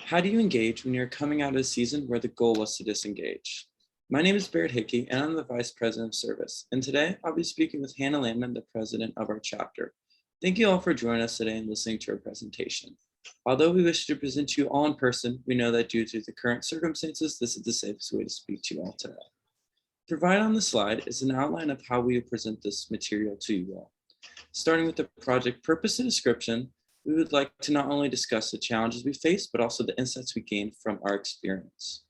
How do you engage when you're coming out of a season where the goal was to disengage? My name is Barrett Hickey, and I'm the Vice President of Service. And today I'll be speaking with Hannah Landman, the President of our chapter. Thank you all for joining us today and listening to our presentation. Although we wish to present you all in person, we know that due to the current circumstances, this is the safest way to speak to you all today. Provided on the slide is an outline of how we will present this material to you all. Starting with the project purpose and description, we would like to not only discuss the challenges we face, but also the insights we gained from our experience.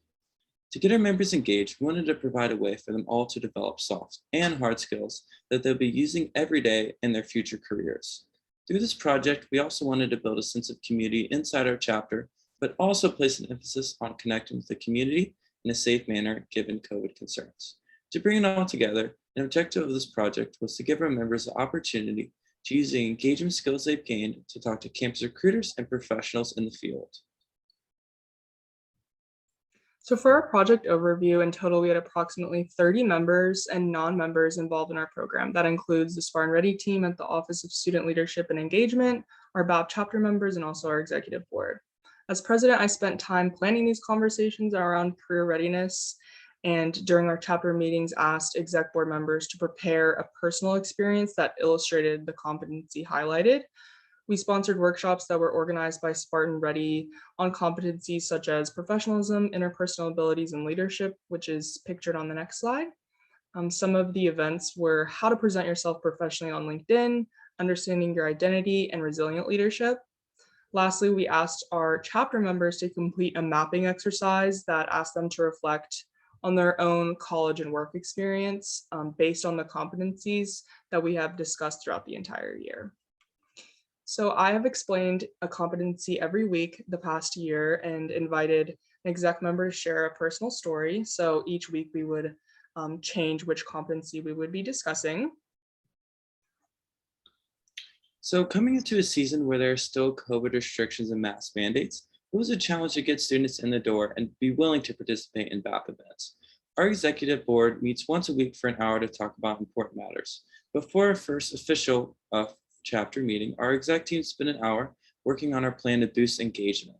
To get our members engaged, we wanted to provide a way for them all to develop soft and hard skills that they'll be using every day in their future careers. Through this project, we also wanted to build a sense of community inside our chapter, but also place an emphasis on connecting with the community in a safe manner given COVID concerns. To bring it all together, an objective of this project was to give our members the opportunity to use the engagement skills they've gained to talk to campus recruiters and professionals in the field. So for our project overview, in total, we had approximately 30 members and non-members involved in our program. That includes the Spartan Ready team at the Office of Student Leadership and Engagement, our BAP chapter members, and also our executive board. As president, I spent time planning these conversations around career readiness, and during our chapter meetings, asked exec board members to prepare a personal experience that illustrated the competency highlighted. We sponsored workshops that were organized by Spartan Ready on competencies such as professionalism, interpersonal abilities, and leadership, which is pictured on the next slide. Some of the events were how to present yourself professionally on LinkedIn, understanding your identity, and resilient leadership. Lastly, we asked our chapter members to complete a mapping exercise that asked them to reflect on their own college and work experience based on the competencies that we have discussed throughout the entire year. So I have explained a competency every week the past year and invited an exec member to share a personal story. So each week we would change which competency we would be discussing. So coming into a season where there are still COVID restrictions and mask mandates, it was a challenge to get students in the door and be willing to participate in BAP events. Our executive board meets once a week for an hour to talk about important matters. Before our first official chapter meeting, our exec team spent an hour working on our plan to boost engagement.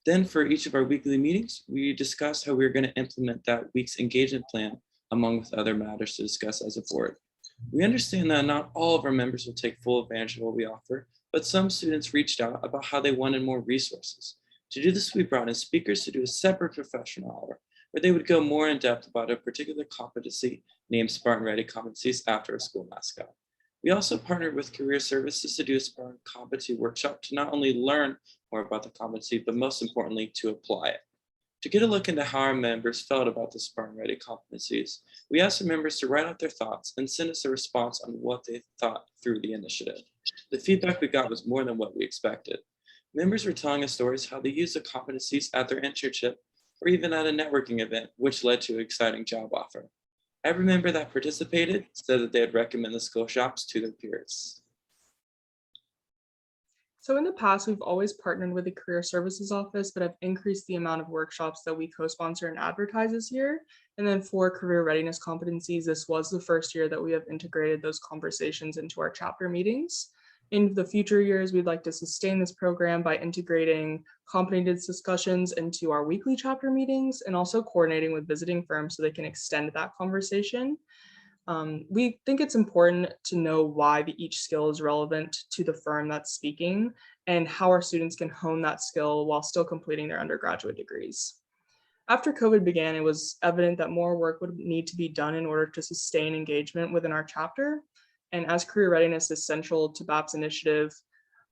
Then for each of our weekly meetings, we discussed how we were going to implement that week's engagement plan among with other matters to discuss as a board. We understand that not all of our members will take full advantage of what we offer, but some students reached out about how they wanted more resources. To do this, we brought in speakers to do a separate professional hour where they would go more in depth about a particular competency named Spartan Ready competencies after a school mascot. We also partnered with Career Services to do a Spartan competency workshop to not only learn more about the competency, but most importantly, to apply it. To get a look into how our members felt about the Spartan Ready competencies, we asked our members to write out their thoughts and send us a response on what they thought through the initiative. The feedback we got was more than what we expected. Members were telling us stories how they used the competencies at their internship or even at a networking event, which led to an exciting job offer. Every member that participated said that they would recommend the skill shops to their peers. So in the past, we've always partnered with the Career Services Office, but have increased the amount of workshops that we co-sponsor and advertise this year. And then for career readiness competencies, this was the first year that we have integrated those conversations into our chapter meetings. In the future years, we'd like to sustain this program by integrating competence discussions into our weekly chapter meetings and also coordinating with visiting firms so they can extend that conversation. We think it's important to know why each skill is relevant to the firm that's speaking and how our students can hone that skill while still completing their undergraduate degrees. After COVID began, it was evident that more work would need to be done in order to sustain engagement within our chapter. And as career readiness is central to BAP's initiative,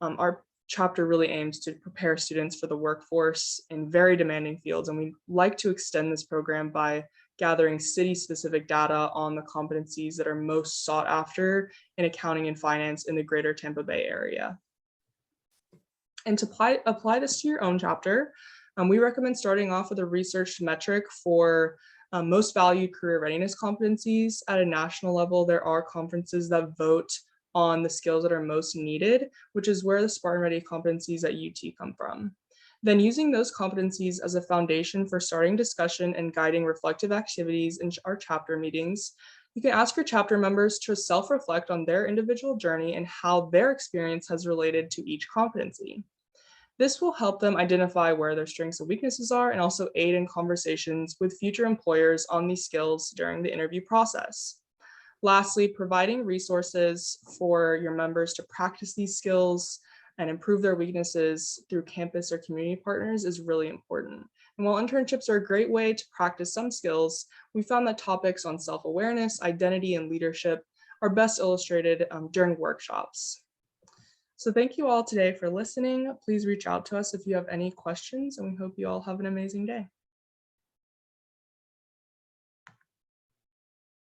our chapter really aims to prepare students for the workforce in very demanding fields. And we'd like to extend this program by gathering city-specific data on the competencies that are most sought after in accounting and finance in the greater Tampa Bay area. And to apply this to your own chapter, we recommend starting off with a researched metric for most valued career readiness competencies. At a national level, there are conferences that vote on the skills that are most needed, which is where the Spartan Ready competencies at UT come from. Then using those competencies as a foundation for starting discussion and guiding reflective activities in our chapter meetings, you can ask your chapter members to self-reflect on their individual journey and how their experience has related to each competency. This will help them identify where their strengths and weaknesses are and also aid in conversations with future employers on these skills during the interview process. Lastly, providing resources for your members to practice these skills and improve their weaknesses through campus or community partners is really important. And while internships are a great way to practice some skills, we found that topics on self-awareness, identity, and leadership are best illustrated during workshops. So thank you all today for listening. Please reach out to us if you have any questions, and we hope you all have an amazing day.